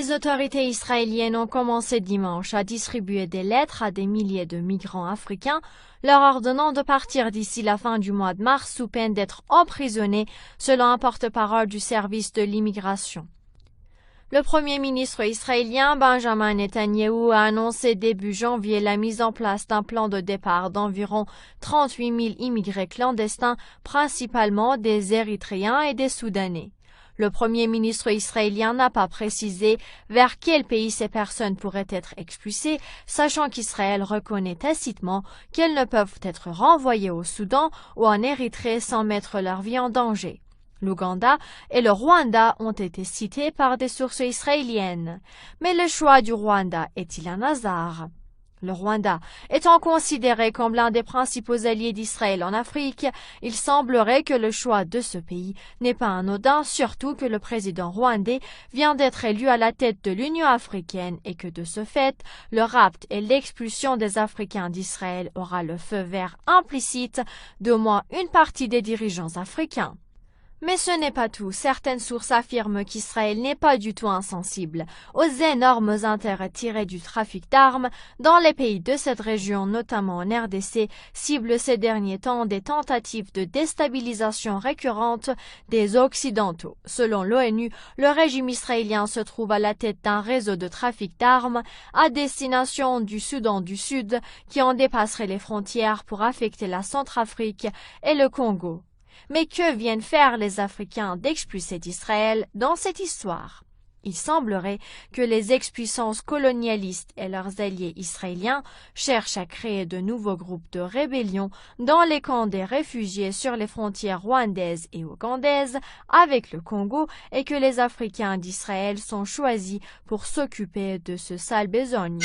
Les autorités israéliennes ont commencé dimanche à distribuer des lettres à des milliers de migrants africains, leur ordonnant de partir d'ici la fin du mois de mars sous peine d'être emprisonnés, selon un porte-parole du service de l'immigration. Le Premier ministre israélien Benjamin Netanyahou a annoncé début janvier la mise en place d'un plan de départ d'environ 38 000 immigrés clandestins, principalement des Érythréens et des Soudanais. Le Premier ministre israélien n'a pas précisé vers quel pays ces personnes pourraient être expulsées, sachant qu'Israël reconnaît tacitement qu'elles ne peuvent être renvoyées au Soudan ou en Érythrée sans mettre leur vie en danger. L'Ouganda et le Rwanda ont été cités par des sources israéliennes. Mais le choix du Rwanda est-il un hasard? Le Rwanda étant considéré comme l'un des principaux alliés d'Israël en Afrique, il semblerait que le choix de ce pays n'est pas anodin, surtout que le président rwandais vient d'être élu à la tête de l'Union africaine et que de ce fait, le rapt et l'expulsion des Africains d'Israël aura le feu vert implicite d'au moins une partie des dirigeants africains. Mais ce n'est pas tout. Certaines sources affirment qu'Israël n'est pas du tout insensible aux énormes intérêts tirés du trafic d'armes dans les pays de cette région, notamment en RDC, cible ces derniers temps des tentatives de déstabilisation récurrentes des Occidentaux. Selon l'ONU, le régime israélien se trouve à la tête d'un réseau de trafic d'armes à destination du Soudan du Sud qui en dépasserait les frontières pour affecter la Centrafrique et le Congo. Mais que viennent faire les Africains d'expulser d'Israël dans cette histoire? Il semblerait que les ex-puissances colonialistes et leurs alliés israéliens cherchent à créer de nouveaux groupes de rébellion dans les camps des réfugiés sur les frontières rwandaises et ougandaises avec le Congo et que les Africains d'Israël sont choisis pour s'occuper de ce sale besogne.